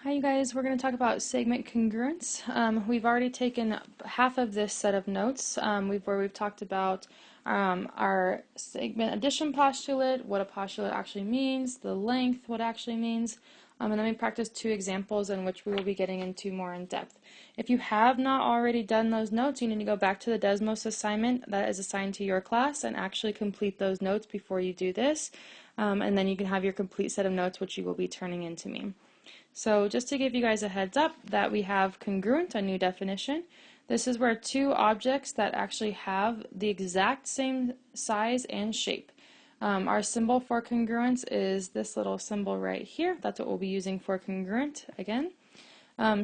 Hi you guys, we're going to talk about segment congruence. We've already taken half of this set of notes where we've talked about our segment addition postulate, what a postulate actually means, the length, what it actually means, and then we practiced two examples in which we will be getting into more in depth. If you have not already done those notes, you need to go back to the Desmos assignment that is assigned to your class and actually complete those notes before you do this, and then you can have your complete set of notes which you will be turning in to me. So just to give you guys a heads up that we have congruent, a new definition. This is where two objects that actually have the exact same size and shape. Our symbol for congruence is this little symbol right here. That's what we'll be using for congruent again.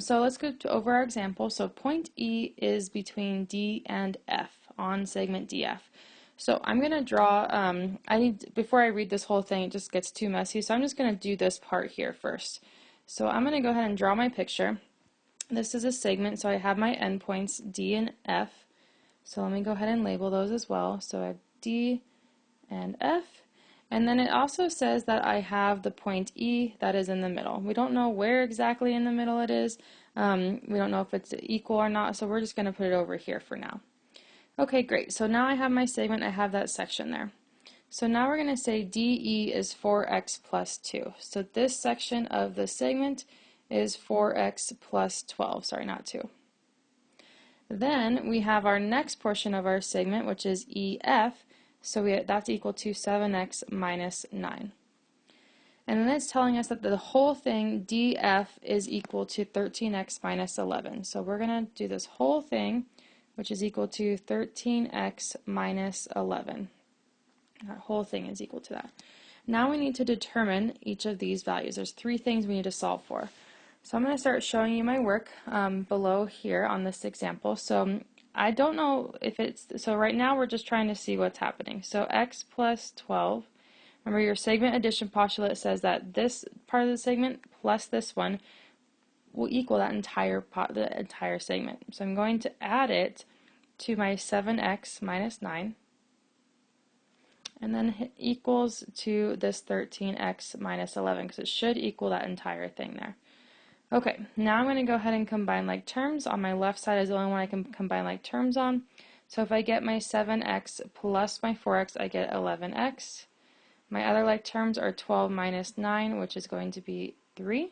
So let's go over our example. So point E is between D and F on segment DF. So I'm going to draw, before I read this whole thing, it just gets too messy, so I'm just going to do this part here first. So I'm going to go ahead and draw my picture. This is a segment, so I have my endpoints D and F. So let me go ahead and label those as well. So I have D and F. And then it also says that I have the point E that is in the middle. We don't know where exactly in the middle it is. We don't know if it's equal or not, so we're just going to put it over here for now. Okay, great. So now I have my segment. I have that section there. So now we're going to say DE is 4x plus 2. So this section of the segment is 4x plus 12. Sorry, not 2. Then we have our next portion of our segment, which is EF. So that's equal to 7x minus 9. And then it's telling us that the whole thing, DF, is equal to 13x minus 11. So we're going to do this whole thing, which is equal to 13x minus 11. That whole thing is equal to that. Now we need to determine each of these values. There's three things we need to solve for. So I'm going to start showing you my work below here on this example. So I don't know if so right now we're just trying to see what's happening. So x plus 12, remember your segment addition postulate says that this part of the segment plus this one will equal that the entire segment. So I'm going to add it to my 7x minus 9. And then equals to this 13x minus 11 because it should equal that entire thing there. Okay, now I'm going to go ahead and combine like terms. On my left side is the only one I can combine like terms on. So if I get my 7x plus my 4x, I get 11x. My other like terms are 12 minus 9, which is going to be 3.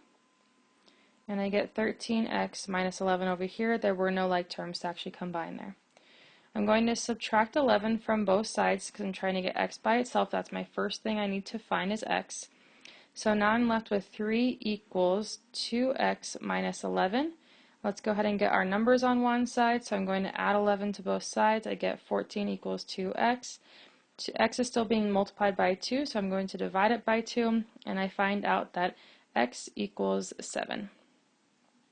And I get 13x minus 11 over here. There were no like terms to actually combine there. I'm going to subtract 11 from both sides because I'm trying to get x by itself. That's my first thing I need to find is x. So now I'm left with 3 equals 2x minus 11. Let's go ahead and get our numbers on one side. So I'm going to add 11 to both sides. I get 14 equals 2x. X is still being multiplied by 2, so I'm going to divide it by 2, and I find out that x equals 7.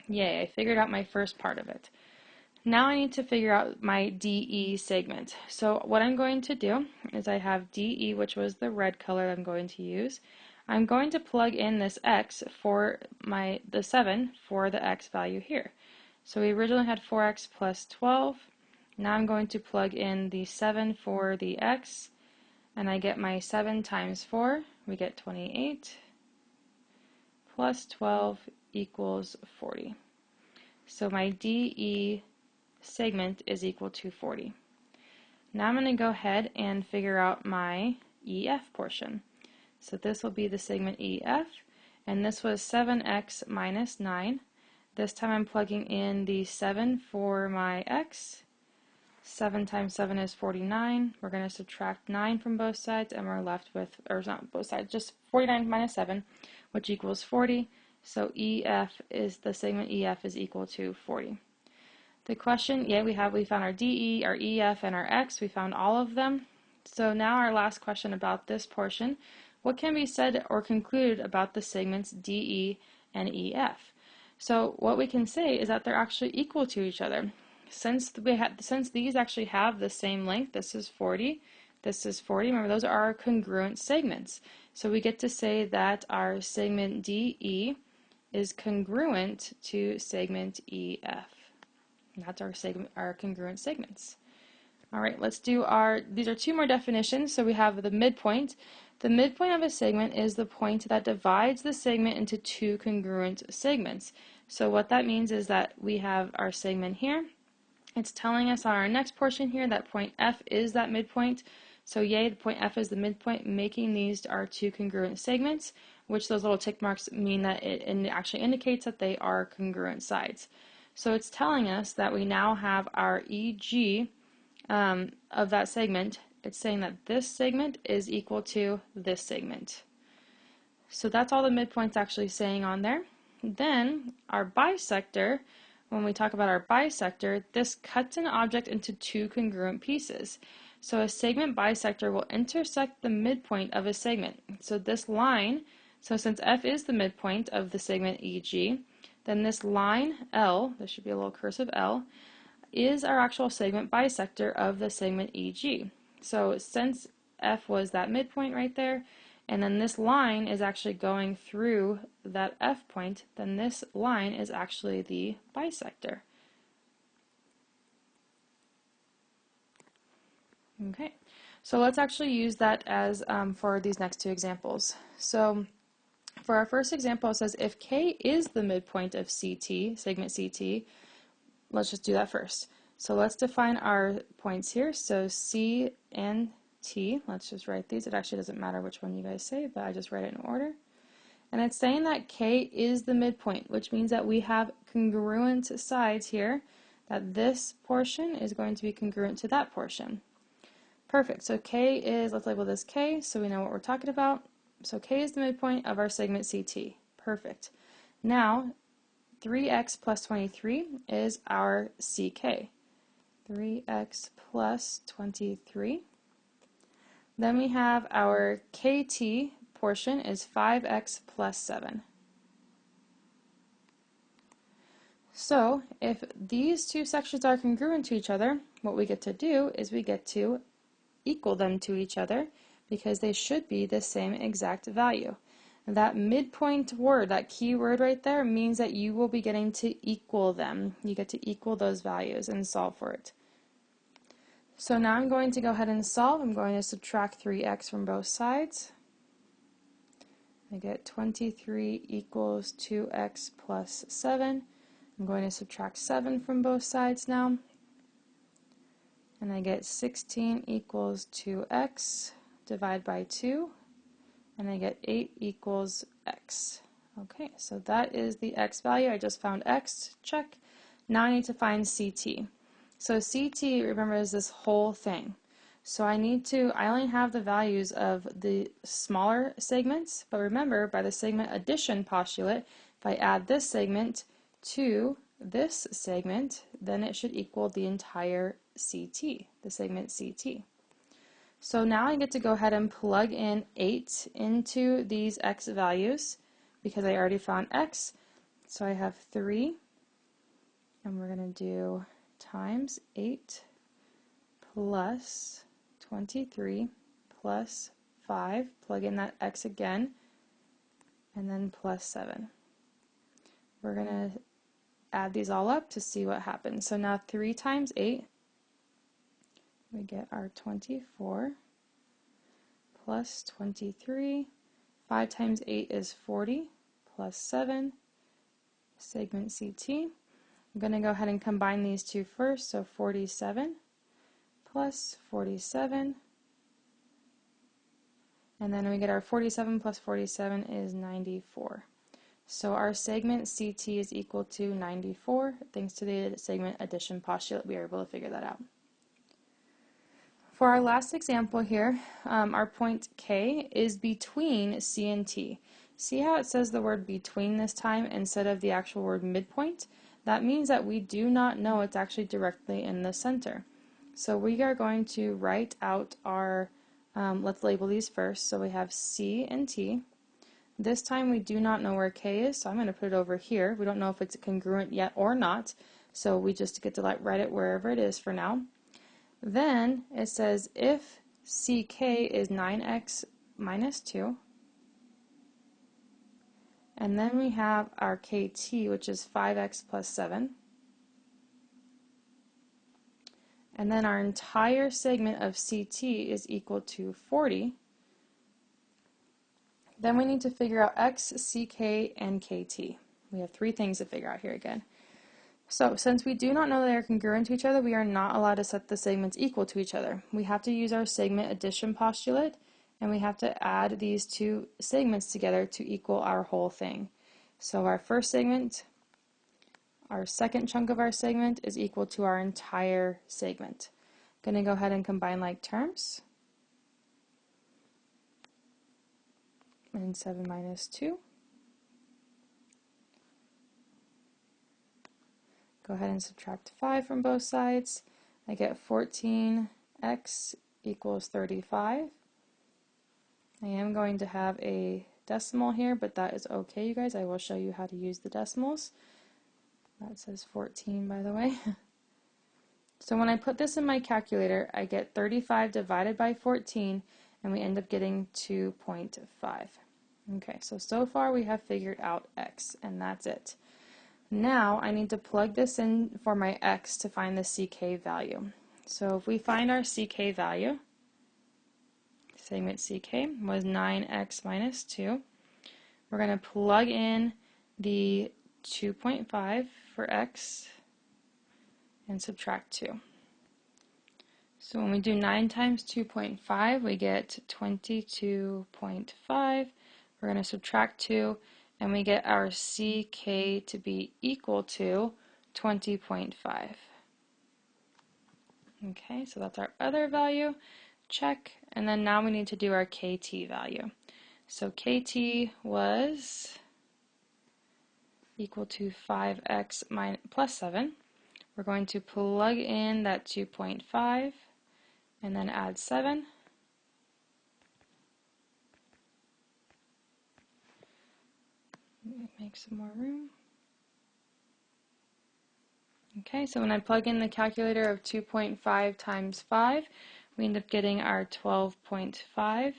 Yay, I figured out my first part of it. Now I need to figure out my DE segment. So what I'm going to do is I have DE, which was the red color I'm going to use. I'm going to plug in this x for the 7 for the x value here. So we originally had 4x plus 12. Now I'm going to plug in the 7 for the x, and I get my 7 times 4. We get 28 plus 12 equals 40. So my DE segment is equal to 40. Now I'm going to go ahead and figure out my EF portion. So this will be the segment EF, and this was 7x minus 9. This time I'm plugging in the 7 for my x. 7 times 7 is 49. We're going to subtract 9 from both sides, and we're left with, or not both sides, just 49 minus 7, which equals 40. So EF is, the segment EF is equal to 40. The question, yeah, we found our DE, our EF, and our X. We found all of them. So now our last question about this portion. What can be said or concluded about the segments DE and EF? So what we can say is that they're actually equal to each other. Since these actually have the same length, this is 40, this is 40, remember those are our congruent segments. So we get to say that our segment DE is congruent to segment EF. And that's our congruent segments. All right, let's do these are two more definitions. So we have the midpoint. The midpoint of a segment is the point that divides the segment into two congruent segments. So what that means is that we have our segment here. It's telling us on our next portion here that point F is that midpoint. So yay, the point F is the midpoint, making these our two congruent segments, which those little tick marks mean that it actually indicates that they are congruent sides. So it's telling us that we now have our EG of that segment. It's saying that this segment is equal to this segment. So that's all the midpoint's actually saying on there. Then our bisector, when we talk about our bisector, this cuts an object into two congruent pieces. So a segment bisector will intersect the midpoint of a segment. So this line, so since F is the midpoint of the segment EG, then this line L, there should be a little cursive L, is our actual segment bisector of the segment EG. So since F was that midpoint right there, and then this line is actually going through that F point, then this line is actually the bisector. Okay, so let's actually use that as for these next two examples. So for our first example, it says if K is the midpoint of CT, segment CT, let's just do that first. So let's define our points here. So C and T, let's just write these. It actually doesn't matter which one you guys say, but I just write it in order. And it's saying that K is the midpoint, which means that we have congruent sides here, that this portion is going to be congruent to that portion. Perfect. So K is, let's label this K so we know what we're talking about. So K is the midpoint of our segment CT. Perfect. Now, 3x plus 23 is our CK. 3x plus 23. Then we have our KT portion is 5x plus 7. So if these two sections are congruent to each other, what we get to do is we get to equal them to each other because they should be the same exact value. That midpoint word, that key word right there, means that you will be getting to equal them. You get to equal those values and solve for it. So now I'm going to go ahead and solve. I'm going to subtract 3x from both sides. I get 23 equals 2x plus 7. I'm going to subtract 7 from both sides now. And I get 16 equals 2x, divide by 2, and I get 8 equals x. Okay, so that is the x value. I just found x, check. Now I need to find CT. So CT, remember, is this whole thing. So I only have the values of the smaller segments, but remember, by the segment addition postulate, if I add this segment to this segment, then it should equal the entire CT, the segment CT. So now I get to go ahead and plug in 8 into these x values because I already found x. So I have 3, and we're going to do times 8 plus 23 plus 5, plug in that x again, and then plus 7. We're going to add these all up to see what happens. So now 3 times 8, we get our 24 plus 23. 5 times 8 is 40 plus 7, segment CT. I'm going to go ahead and combine these two first, so 47 plus 47, and then we get our 47 plus 47 is 94. So our segment CT is equal to 94. Thanks to the segment addition postulate, we are able to figure that out. For our last example here, our point K is between C and T. See how it says the word between this time instead of the actual word midpoint? That means that we do not know it's actually directly in the center. So we are going to write out our, let's label these first. So we have C and T. This time we do not know where K is, so I'm going to put it over here. We don't know if it's congruent yet or not, so we just get to write it wherever it is for now. Then it says if CK is 9x minus 2, and then we have our KT, which is 5x plus 7, and then our entire segment of CT is equal to 40, Then we need to figure out x, ck, and kt. We have three things to figure out here again. So since we do not know that they are congruent to each other, we are not allowed to set the segments equal to each other. We have to use our segment addition postulate, and we have to add these two segments together to equal our whole thing. So our first segment, our second chunk of our segment, is equal to our entire segment. I'm going to go ahead and combine like terms. And 7 minus 2. Go ahead and subtract 5 from both sides. I get 14x equals 35. I am going to have a decimal here, but that is okay, you guys. I will show you how to use the decimals. That says 14, by the way. So when I put this in my calculator, I get 35 divided by 14, and we end up getting 2.5. Okay, so far we have figured out x, and that's it. Now I need to plug this in for my x to find the ck value. So if we find our ck value, segment ck was 9x minus 2, we're going to plug in the 2.5 for x and subtract 2. So when we do 9 times 2.5, we get 22.5. We're going to subtract 2, and we get our ck to be equal to 20.5. Okay, so that's our other value. Check. And then now we need to do our kt value. So kt was equal to 5x plus 7. We're going to plug in that 2.5 and then add 7. Make some more room. Okay, so when I plug in the calculator of 2.5 times 5, we end up getting our 12.5,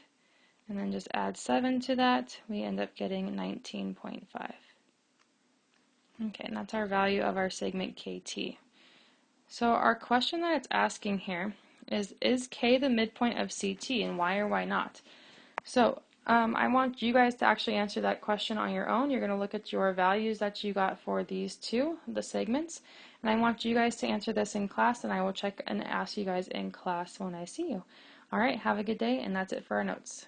and then just add 7 to that, we end up getting 19.5. Okay, and that's our value of our segment kt. So our question that it's asking here is k the midpoint of ct, and why or why not? So I want you guys to actually answer that question on your own. You're going to look at your values that you got for these two, the segments, and I want you guys to answer this in class, and I will check and ask you guys in class when I see you. All right, have a good day, and that's it for our notes.